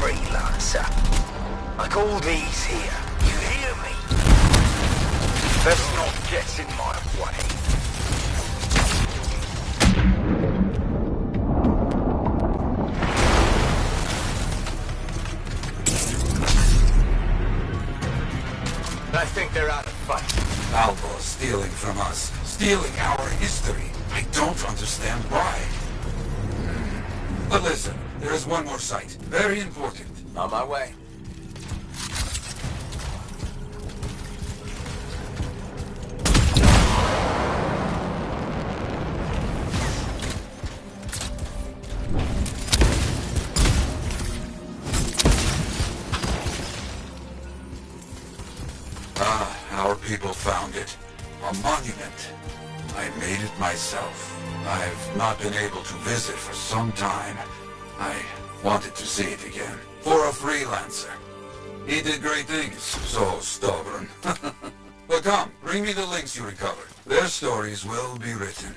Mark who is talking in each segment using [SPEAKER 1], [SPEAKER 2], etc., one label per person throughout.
[SPEAKER 1] freelancer. Like all these here. You hear me? Let's not get in my way. I think they're out of fight.
[SPEAKER 2] Albo's stealing from us. Stealing our history. I don't understand why. But listen, there is one more site. Very important.
[SPEAKER 1] On my way.
[SPEAKER 2] Our people found it. A monument. I made it myself. I've not been able to visit for some time. I wanted to see it again. For a freelancer. He did great things. So stubborn. But come, bring me the links you recovered. Their stories will be written.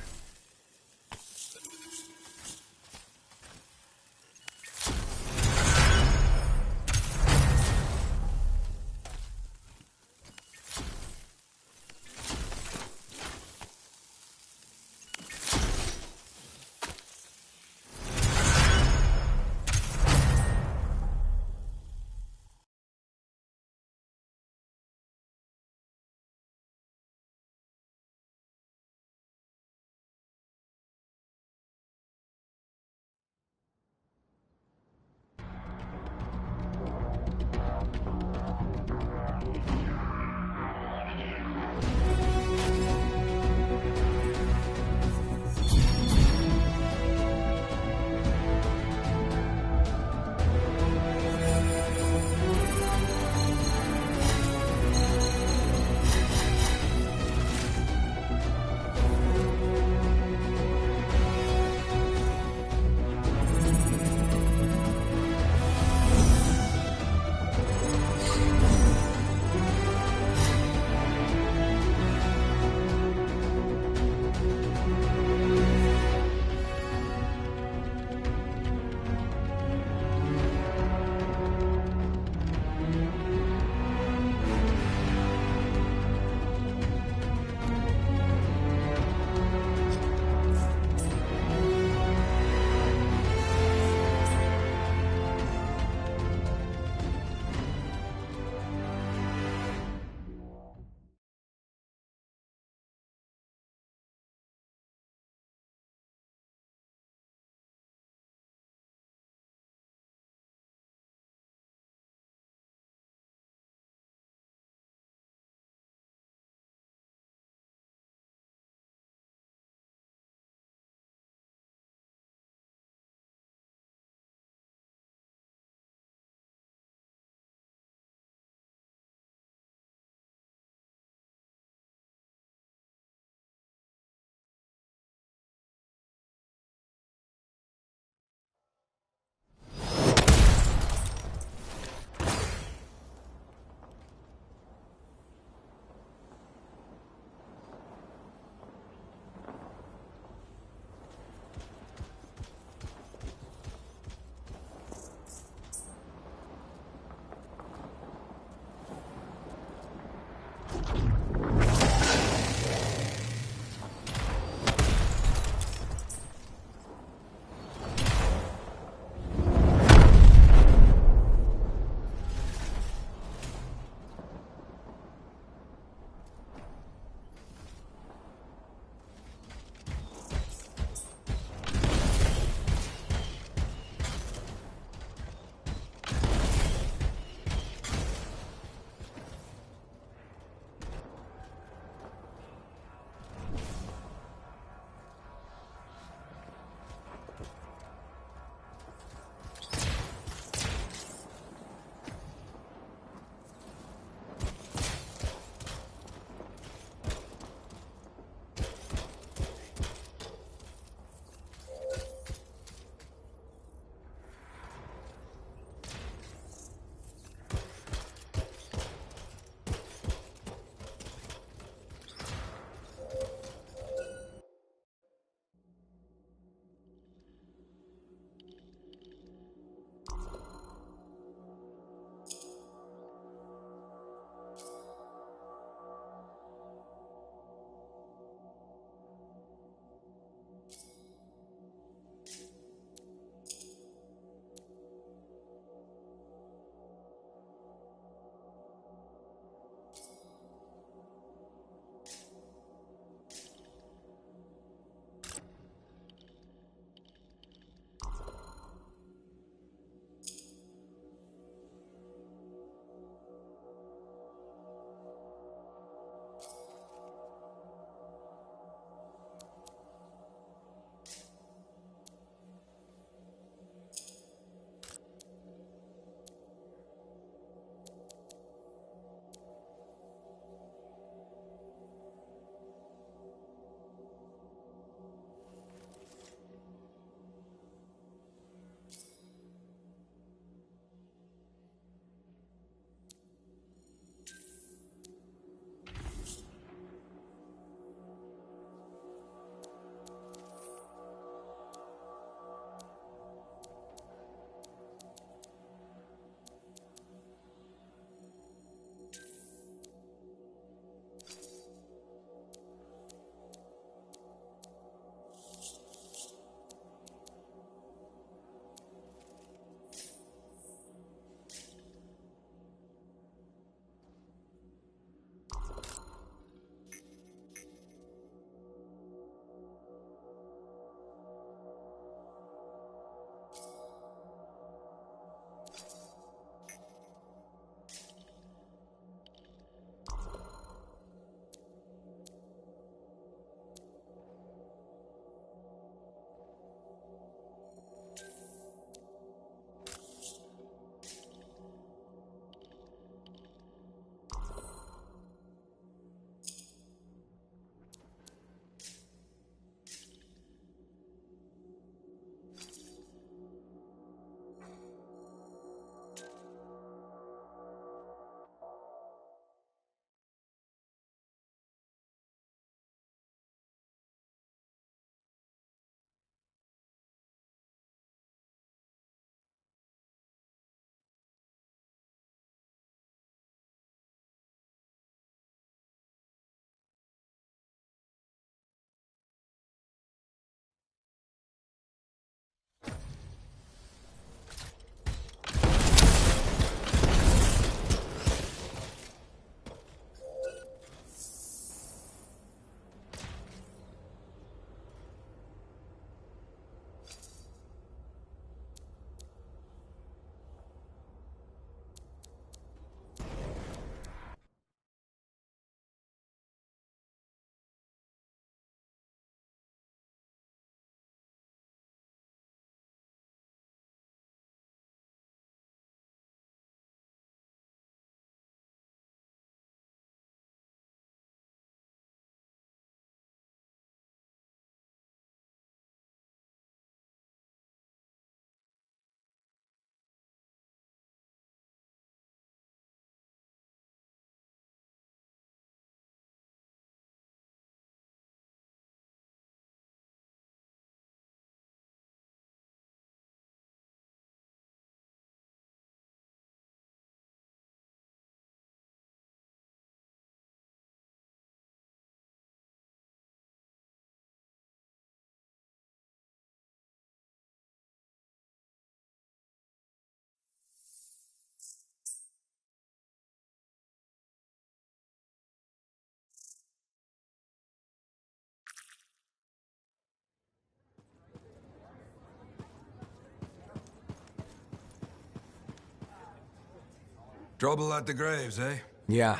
[SPEAKER 3] Trouble at the graves, eh?
[SPEAKER 4] Yeah.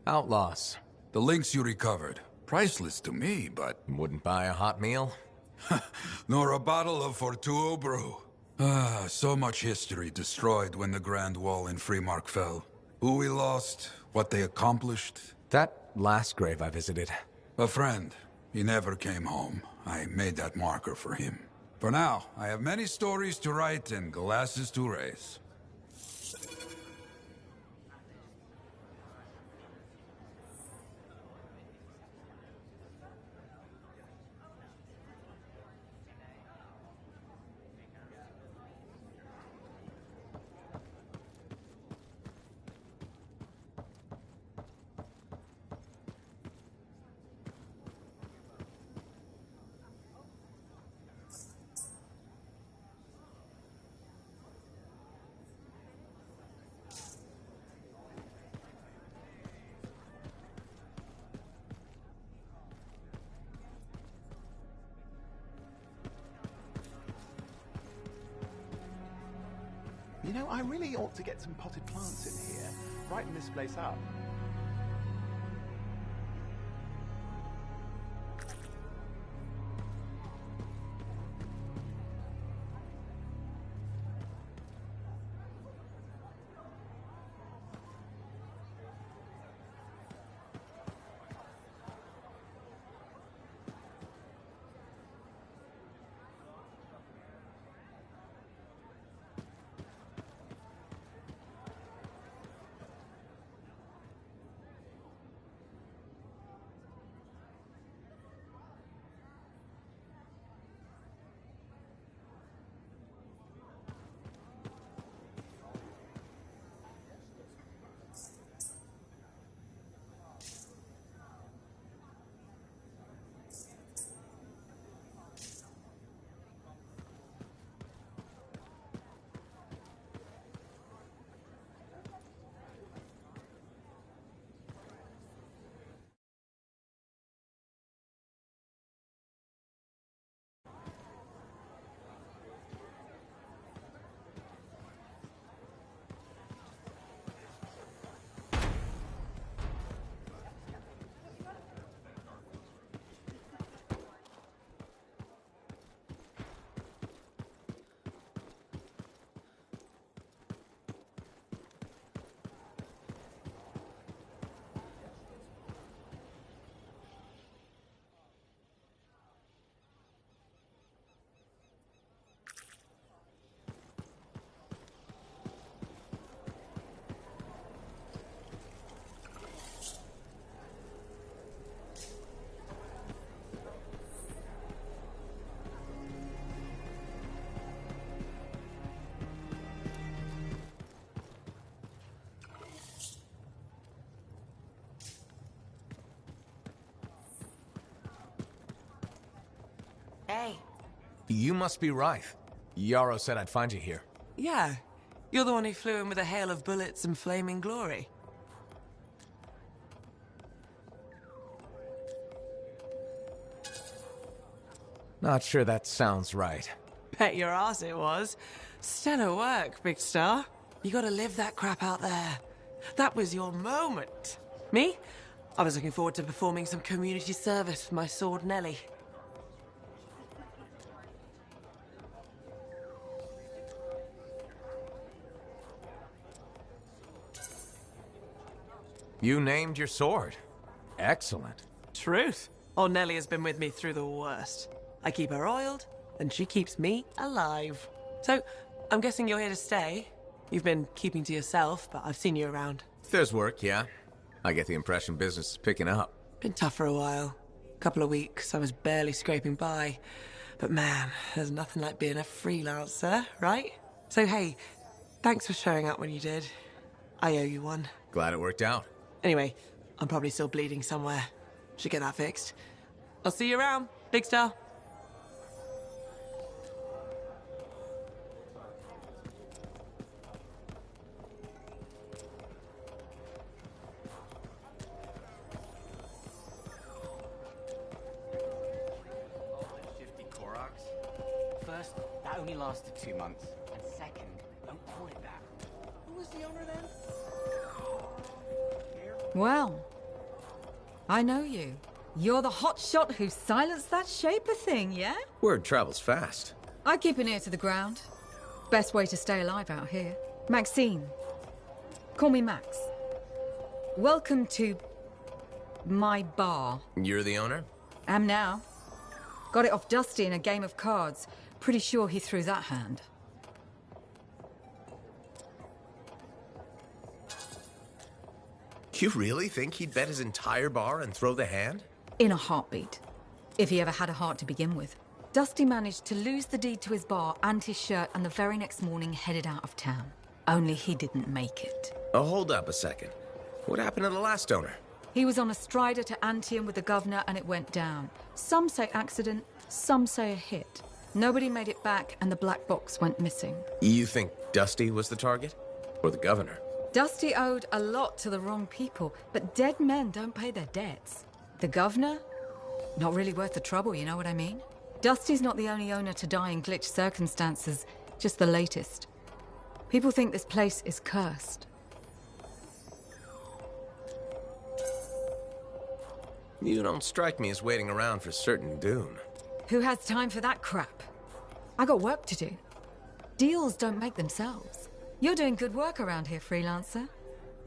[SPEAKER 4] Outlaws.
[SPEAKER 3] The links you recovered. Priceless to me, but...
[SPEAKER 4] Wouldn't buy a hot meal?
[SPEAKER 3] nor a bottle of Fortuo brew. Ah, so much history destroyed when the Grand Wall in Freemark fell. Who we lost, what they accomplished.
[SPEAKER 4] That last grave I visited.
[SPEAKER 3] A friend. He never came home. I made that marker for him. For now, I have many stories to write and glasses to raise.
[SPEAKER 5] You know, I really ought to get some potted plants in here, brighten this place up.
[SPEAKER 6] Hey.
[SPEAKER 4] You must be Rife. Yarrow said I'd find you here.
[SPEAKER 6] Yeah. You're the one who flew in with a hail of bullets and flaming glory.
[SPEAKER 4] Not sure that sounds right.
[SPEAKER 6] Bet your ass it was. Stellar work, Big Star. You gotta live that crap out there. That was your moment. Me? I was looking forward to performing some community service with my sword Nelly.
[SPEAKER 4] You named your sword. Excellent.
[SPEAKER 6] Truth. Old Nelly has been with me through the worst. I keep her oiled, and she keeps me alive. So, I'm guessing you're here to stay. You've been keeping to yourself, but I've seen you around.
[SPEAKER 4] There's work, yeah. I get the impression business is picking up.
[SPEAKER 6] Been tough for a while. Couple of weeks, I was barely scraping by. But man, there's nothing like being a freelancer, right? So hey, thanks for showing up when you did. I owe you one.
[SPEAKER 4] Glad it worked out.
[SPEAKER 6] Anyway, I'm probably still bleeding somewhere. Should get that fixed. I'll see you around, Big Star.
[SPEAKER 7] First, that only lasted 2 months. And second, don't call it that. Who was the owner then?
[SPEAKER 8] Well, I know you. You're the hotshot who silenced that Shaper thing, yeah?
[SPEAKER 4] Word travels fast.
[SPEAKER 8] I keep an ear to the ground. Best way to stay alive out here. Maxine. Call me Max. Welcome to my bar.
[SPEAKER 4] You're the owner?
[SPEAKER 8] Am now. Got it off Dusty in a game of cards. Pretty sure he threw that hand.
[SPEAKER 4] You really think he'd bet his entire bar and throw the hand?
[SPEAKER 8] In a heartbeat. If he ever had a heart to begin with. Dusty managed to lose the deed to his bar and his shirt, and the very next morning headed out of town. Only he didn't make it.
[SPEAKER 4] Oh, hold up a second. What happened to the last owner?
[SPEAKER 8] He was on a strider to Anthem with the governor and it went down. Some say accident, some say a hit. Nobody made it back and the black box went missing.
[SPEAKER 4] You think Dusty was the target? Or the governor?
[SPEAKER 8] Dusty owed a lot to the wrong people, but dead men don't pay their debts. The governor? Not really worth the trouble, you know what I mean? Dusty's not the only owner to die in glitch circumstances, just the latest. People think this place is cursed.
[SPEAKER 4] You don't strike me as waiting around for certain doom.
[SPEAKER 8] Who has time for that crap? I got work to do. Deals don't make themselves. You're doing good work around here, freelancer.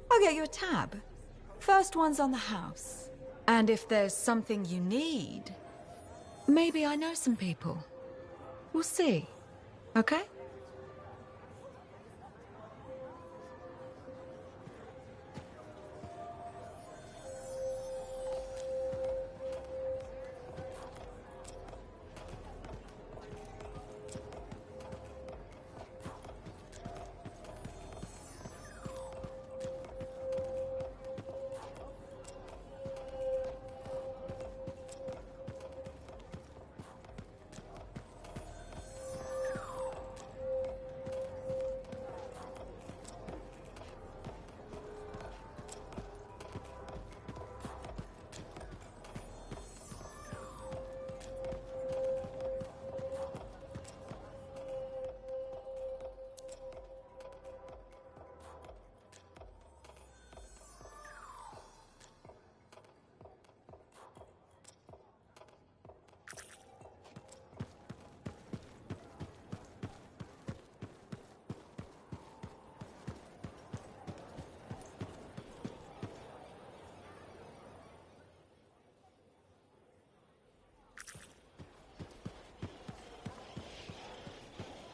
[SPEAKER 8] I'll get you a tab. First one's on the house. And if there's something you need, maybe I know some people. We'll see. Okay?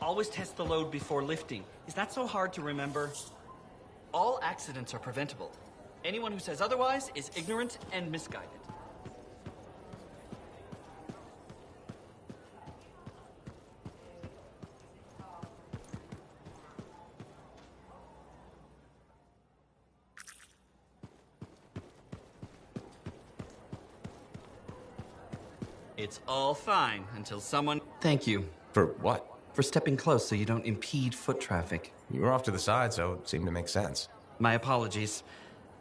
[SPEAKER 7] Always test the load before lifting. Is that so hard to remember? All accidents are preventable. Anyone who says otherwise is ignorant and misguided. It's all fine until someone... Thank you.
[SPEAKER 4] For what?
[SPEAKER 7] For stepping close so you don't impede foot traffic.
[SPEAKER 4] You were off to the side, so it seemed to make sense.
[SPEAKER 7] My apologies.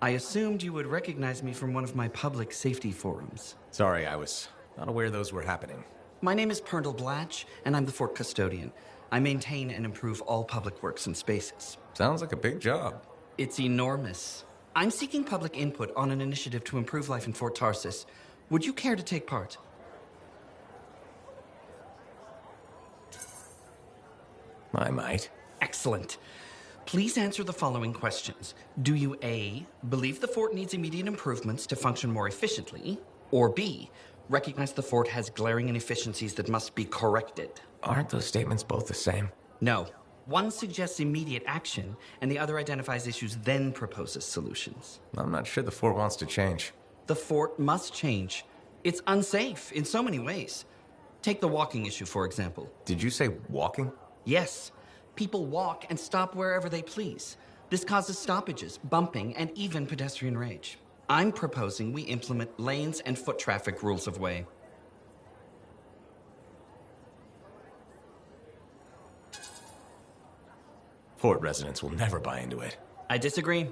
[SPEAKER 7] I assumed you would recognize me from one of my public safety forums.
[SPEAKER 4] Sorry, I was not aware those were happening.
[SPEAKER 7] My name is Perndle Blatch, and I'm the fort custodian. I maintain and improve all public works and spaces.
[SPEAKER 4] Sounds like a big job.
[SPEAKER 7] It's enormous. I'm seeking public input on an initiative to improve life in Fort Tarsis. Would you care to take part?
[SPEAKER 4] I might.
[SPEAKER 7] Excellent. Please answer the following questions. Do you A, believe the fort needs immediate improvements to function more efficiently? Or B, recognize the fort has glaring inefficiencies that must be corrected?
[SPEAKER 4] Aren't those statements both the same?
[SPEAKER 7] No. One suggests immediate action, and the other identifies issues, then proposes solutions.
[SPEAKER 4] I'm not sure the fort wants to change.
[SPEAKER 7] The fort must change. It's unsafe in so many ways. Take the walking issue, for example.
[SPEAKER 4] Did you say walking?
[SPEAKER 7] Yes. People walk and stop wherever they please. This causes stoppages, bumping, and even pedestrian rage. I'm proposing we implement lanes and foot traffic rules of way.
[SPEAKER 4] Fort residents will never buy into it.
[SPEAKER 7] I disagree.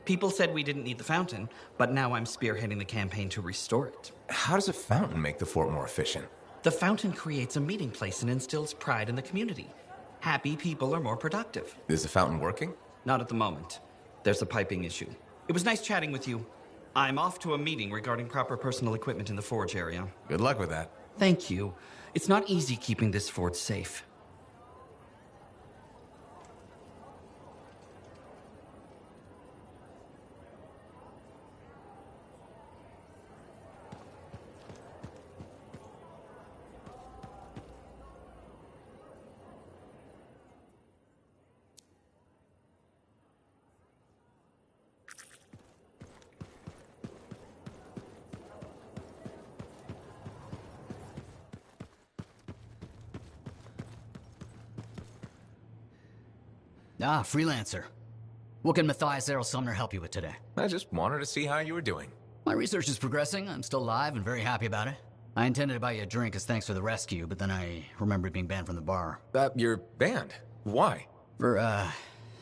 [SPEAKER 7] People said we didn't need the fountain, but now I'm spearheading the campaign to restore it.
[SPEAKER 4] How does a fountain make the fort more efficient?
[SPEAKER 7] The fountain creates a meeting place and instills pride in the community. Happy people are more productive.
[SPEAKER 4] Is the fountain working?
[SPEAKER 7] Not at the moment. There's a piping issue. It was nice chatting with you. I'm off to a meeting regarding proper personal equipment in the forge area.
[SPEAKER 4] Good luck with that.
[SPEAKER 7] Thank you. It's not easy keeping this forge safe.
[SPEAKER 9] Ah, freelancer. What can Matthias Errol Sumner help you with today?
[SPEAKER 4] I just wanted to see how you were doing.
[SPEAKER 9] My research is progressing. I'm still alive and very happy about it. I intended to buy you a drink as thanks for the rescue, but then I remembered being banned from the bar.
[SPEAKER 4] You're banned? Why?
[SPEAKER 9] For,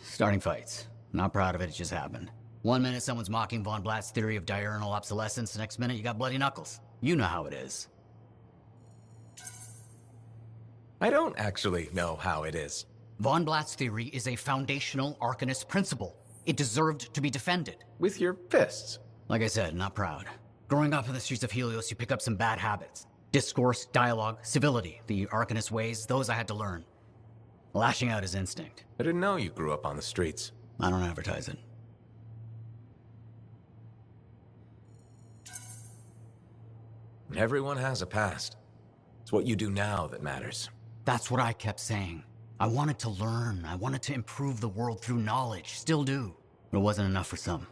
[SPEAKER 9] starting fights. Not proud of it, it just happened. One minute someone's mocking Von Blatt's theory of diurnal obsolescence, the next minute you got bloody knuckles. You know how it is.
[SPEAKER 4] I don't actually know how it is.
[SPEAKER 9] Von Blatt's theory is a foundational Arcanist principle. It deserved to be defended.
[SPEAKER 4] With your fists?
[SPEAKER 9] Like I said, not proud. Growing up in the streets of Helios, you pick up some bad habits. Discourse, dialogue, civility. The Arcanist ways, those I had to learn. Lashing out is instinct.
[SPEAKER 4] I didn't know you grew up on the streets.
[SPEAKER 9] I don't advertise it.
[SPEAKER 4] Everyone has a past. It's what you do now that matters.
[SPEAKER 9] That's what I kept saying. I wanted to learn. I wanted to improve the world through knowledge. Still do. But it wasn't enough for some.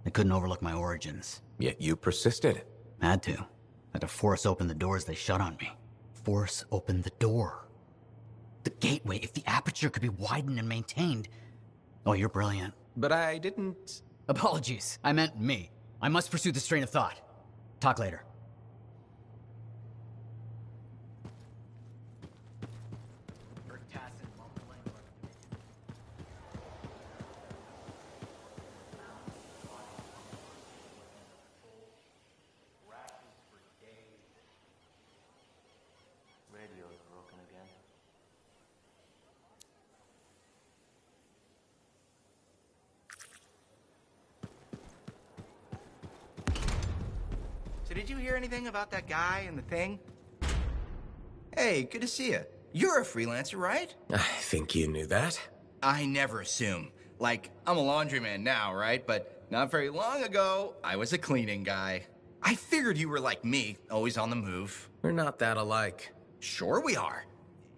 [SPEAKER 9] They couldn't overlook my origins.
[SPEAKER 4] Yet you persisted.
[SPEAKER 9] Had to. Had to force open the doors they shut on me. Force open the door. The gateway, if the aperture could be widened and maintained. Oh, you're brilliant.
[SPEAKER 4] But I didn't...
[SPEAKER 9] Apologies. I meant me. I must pursue this train of thought. Talk later.
[SPEAKER 10] So did you hear anything about that guy and the thing? Hey, good to see you. You're a freelancer, right?
[SPEAKER 4] I think you knew that.
[SPEAKER 10] I never assume. Like, I'm a laundryman now, right? But not very long ago, I was a cleaning guy. I figured you were like me, always on the move.
[SPEAKER 4] We're not that alike.
[SPEAKER 10] Sure we are.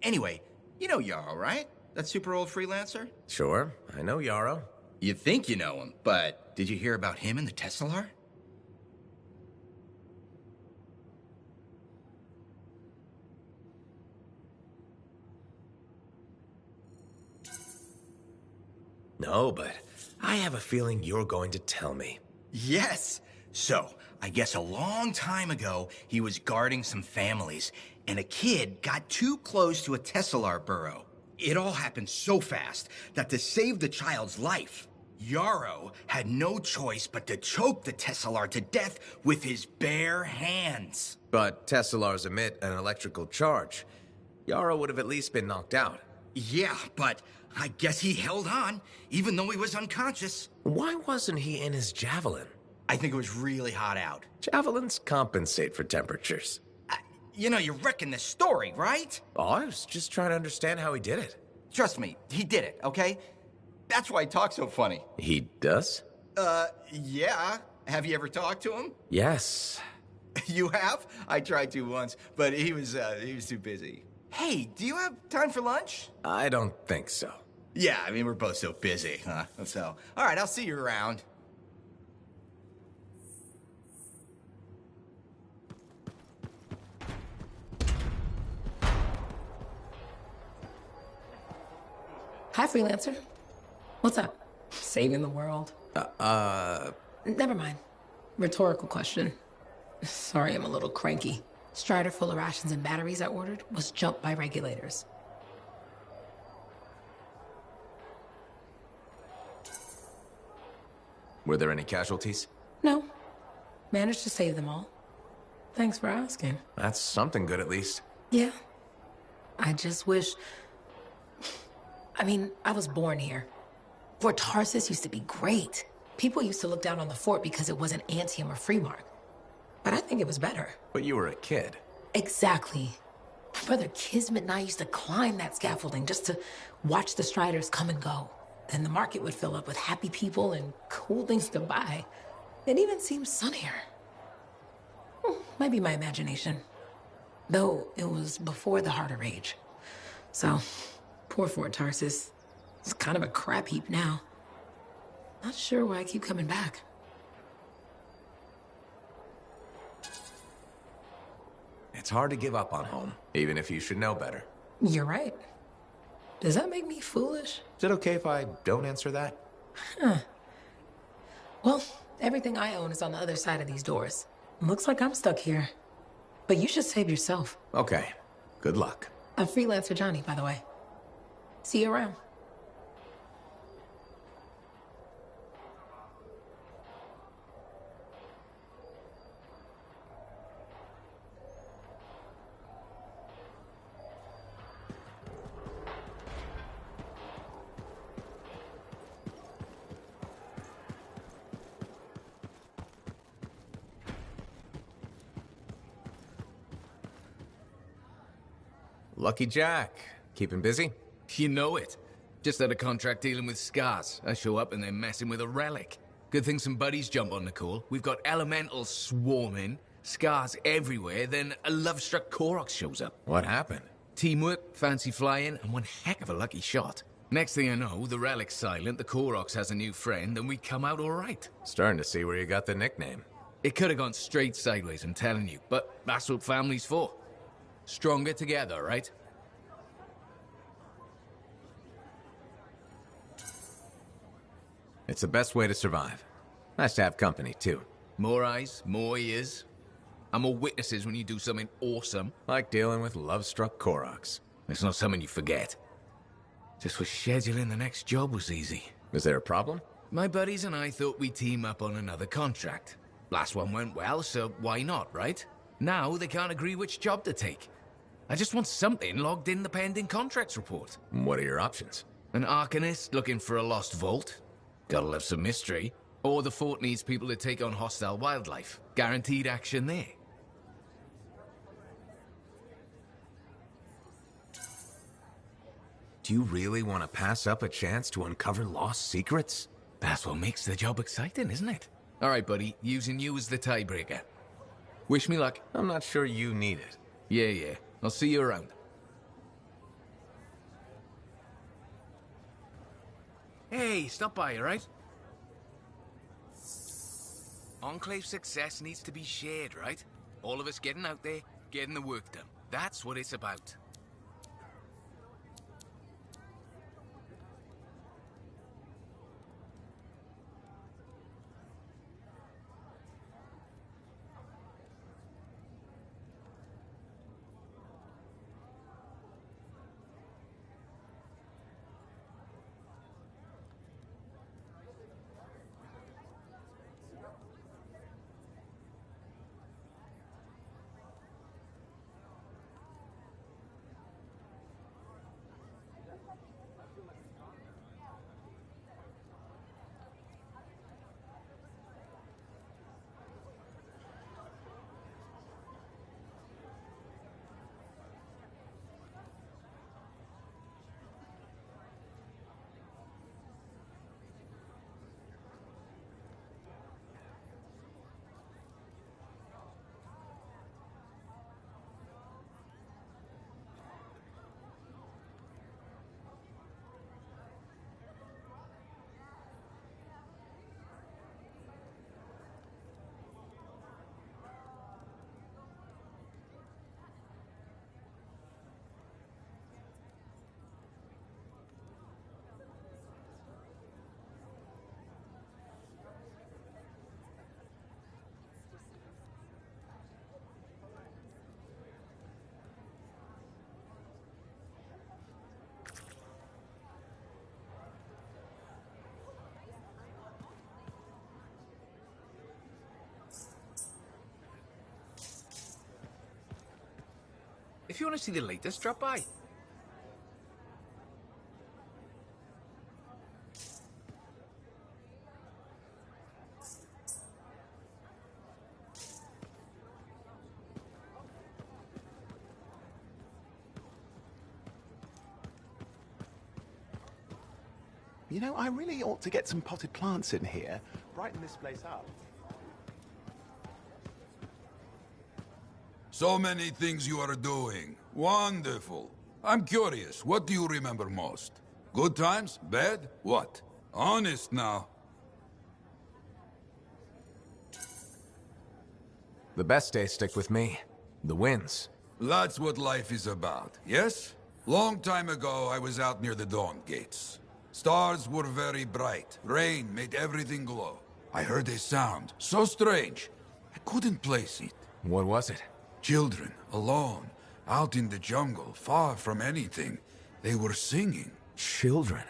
[SPEAKER 10] Anyway, you know Yarrow, right? That super old freelancer?
[SPEAKER 4] Sure, I know Yarrow.
[SPEAKER 10] You think you know him, but did you hear about him and the Teslar?
[SPEAKER 4] No, but I have a feeling you're going to tell me.
[SPEAKER 10] Yes. So, I guess a long time ago, he was guarding some families, and a kid got too close to a Teslar burrow. It all happened so fast that to save the child's life, Yarrow had no choice but to choke the Teslar to death with his bare hands.
[SPEAKER 4] But Teslars emit an electrical charge. Yarrow would have at least been knocked out.
[SPEAKER 10] Yeah, but I guess he held on, even though he was unconscious.
[SPEAKER 4] Why wasn't he in his javelin?
[SPEAKER 10] I think it was really hot out.
[SPEAKER 4] Javelins compensate for temperatures.
[SPEAKER 10] You know, you're wrecking this story, right?
[SPEAKER 4] Oh, I was just trying to understand how he did it.
[SPEAKER 10] Trust me, he did it, okay? That's why he talks so funny.
[SPEAKER 4] He does?
[SPEAKER 10] Yeah. Have you ever talked to him?
[SPEAKER 4] Yes.
[SPEAKER 10] You have? I tried to once, but he was too busy. Hey, do you have time for lunch?
[SPEAKER 4] I don't think so.
[SPEAKER 10] Yeah, I mean, we're both so busy, huh? So, all right, I'll see you around.
[SPEAKER 11] Hi, freelancer. What's up? Saving the world? Never mind. Rhetorical question. Sorry, I'm a little cranky. Strider full of rations and batteries I ordered was jumped by regulators.
[SPEAKER 4] Were there any casualties?
[SPEAKER 11] No. Managed to save them all. Thanks for asking.
[SPEAKER 4] That's something good, at least.
[SPEAKER 11] Yeah. I just wish... I mean, I was born here. Fort Tarsis used to be great. People used to look down on the fort because it wasn't Anthem or Freemark. But I think it was better.
[SPEAKER 4] But you were a kid.
[SPEAKER 11] Exactly. My brother Kismet and I used to climb that scaffolding just to watch the Striders come and go. Then the market would fill up with happy people and cool things to buy. It even seemed sunnier. Might be my imagination. Though it was before the Harder Age. So, poor Fort Tarsus. It's kind of a crap heap now. Not sure why I keep coming back.
[SPEAKER 4] It's hard to give up on home, even if you should know better.
[SPEAKER 11] You're right. Does that make me foolish?
[SPEAKER 4] Is it okay if I don't answer that?
[SPEAKER 11] Huh. Well, everything I own is on the other side of these doors. Looks like I'm stuck here. But you should save yourself.
[SPEAKER 4] Okay. Good luck.
[SPEAKER 11] I'm Freelancer Johnny, by the way. See you around.
[SPEAKER 4] Lucky Jack. Keeping busy?
[SPEAKER 12] You know it. Just had a contract dealing with scars. I show up and they're messing with a relic. Good thing some buddies jump on the call. We've got elementals swarming, scars everywhere, then a love-struck Koroks shows up.
[SPEAKER 4] What happened?
[SPEAKER 12] Teamwork, fancy flying, and one heck of a lucky shot. Next thing I know, the relic's silent, the Koroks has a new friend, and we come out all right.
[SPEAKER 4] Starting to see where you got the nickname.
[SPEAKER 12] It could have gone straight sideways, I'm telling you, but that's what family's for. Stronger together, right?
[SPEAKER 4] It's the best way to survive. Nice to have company, too.
[SPEAKER 12] More eyes, more ears. And more witnesses when you do something awesome.
[SPEAKER 4] Like dealing with love-struck Koroks.
[SPEAKER 12] It's not something you forget. Just was scheduling the next job was easy.
[SPEAKER 4] Is there a problem?
[SPEAKER 12] My buddies and I thought we'd team up on another contract. Last one went well, so why not, right? Now they can't agree which job to take. I just want something logged in the pending contracts report.
[SPEAKER 4] What are your options?
[SPEAKER 12] An Arcanist looking for a lost vault. Gotta love some mystery. Or the fort needs people to take on hostile wildlife. Guaranteed action there.
[SPEAKER 4] Do you really want to pass up a chance to uncover lost secrets?
[SPEAKER 12] That's what makes the job exciting, isn't it? All right, buddy. Using you as the tiebreaker. Wish me luck.
[SPEAKER 4] I'm not sure you need it.
[SPEAKER 12] Yeah. I'll see you around. Hey, stop by, all right? Enclave success needs to be shared, right? All of us getting out there, getting the work done. That's what it's about. If you want to see the latest, drop by.
[SPEAKER 5] You know, I really ought to get some potted plants in here. Brighten this place up.
[SPEAKER 3] So many things you are doing. Wonderful. I'm curious, what do you remember most? Good times? Bad? What? Honest now.
[SPEAKER 13] The best days stick with me. The wins.
[SPEAKER 3] That's what life is about, yes? Long time ago, I was out near the Dawn Gates. Stars were very bright. Rain made everything glow. I heard a sound, so strange. I couldn't place it.
[SPEAKER 13] What was it?
[SPEAKER 3] Children, alone, out in the jungle, far from anything. They were singing.
[SPEAKER 13] Children?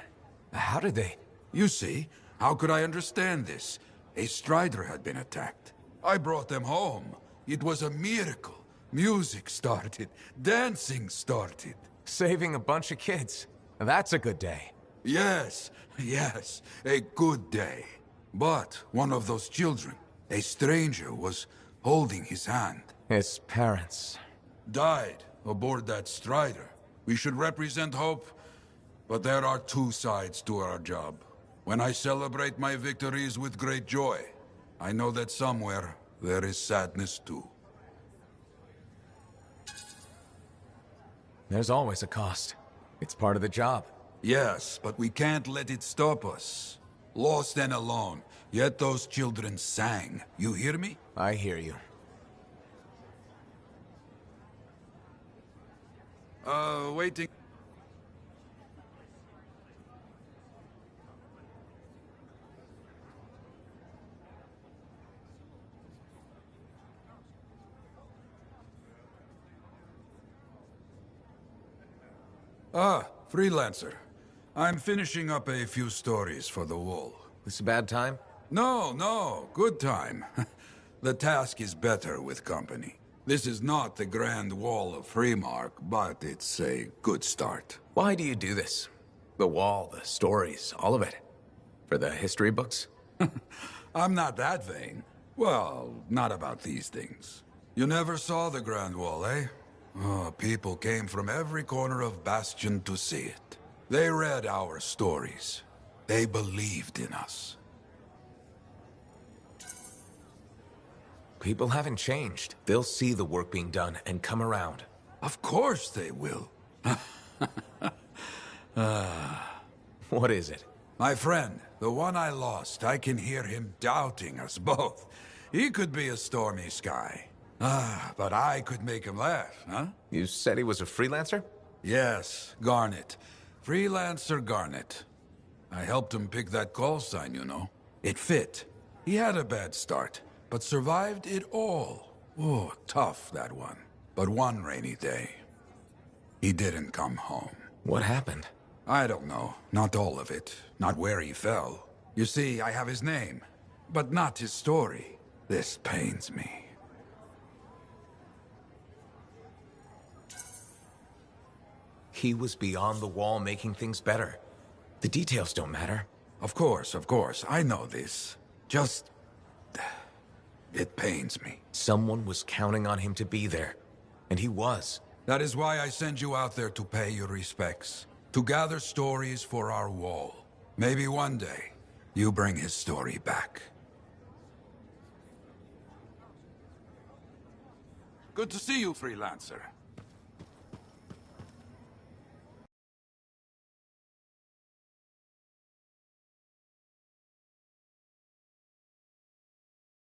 [SPEAKER 13] How did they?
[SPEAKER 3] You see, how could I understand this? A strider had been attacked. I brought them home. It was a miracle. Music started. Dancing started.
[SPEAKER 13] Saving a bunch of kids. That's a good day.
[SPEAKER 3] Yes, yes, a good day. But one of those children, a stranger, was holding his hand.
[SPEAKER 13] His parents.
[SPEAKER 3] Died aboard that strider. We should represent hope, but there are two sides to our job. When I celebrate my victories with great joy, I know that somewhere there is sadness too.
[SPEAKER 13] There's always a cost. It's part of the job.
[SPEAKER 3] Yes, but we can't let it stop us. Lost and alone, yet those children sang. You hear me?
[SPEAKER 13] I hear you.
[SPEAKER 3] Waiting. Freelancer. I'm finishing up a few stories for the wall.
[SPEAKER 13] This a bad time?
[SPEAKER 3] No, good time. The task is better with company. This is not the Grand Wall of Freemark, but it's a good start.
[SPEAKER 13] Why do you do this? The wall, the stories, all of it. For the history books?
[SPEAKER 3] I'm not that vain. Well, not about these things. You never saw the Grand Wall, eh? Oh, people came from every corner of Bastion to see it. They read our stories. They believed in us.
[SPEAKER 13] People haven't changed. They'll see the work being done and come around.
[SPEAKER 3] Of course they will.
[SPEAKER 13] What is it?
[SPEAKER 3] My friend, the one I lost, I can hear him doubting us both. He could be a stormy sky. But I could make him laugh, huh?
[SPEAKER 13] You said he was a freelancer?
[SPEAKER 3] Yes, Garnet. Freelancer Garnet. I helped him pick that call sign, you know. It fit. He had a bad start, but survived it all. Oh, tough, that one. But one rainy day, he didn't come home.
[SPEAKER 13] What happened?
[SPEAKER 3] I don't know. Not all of it. Not where he fell. You see, I have his name, but not his story. This pains me.
[SPEAKER 13] He was beyond the wall making things better. The details don't matter.
[SPEAKER 3] Of course. I know this. Just... it pains me.
[SPEAKER 13] Someone was counting on him to be there. And he was.
[SPEAKER 3] That is why I send you out there to pay your respects. To gather stories for our wall. Maybe one day, you bring his story back. Good to see you, Freelancer.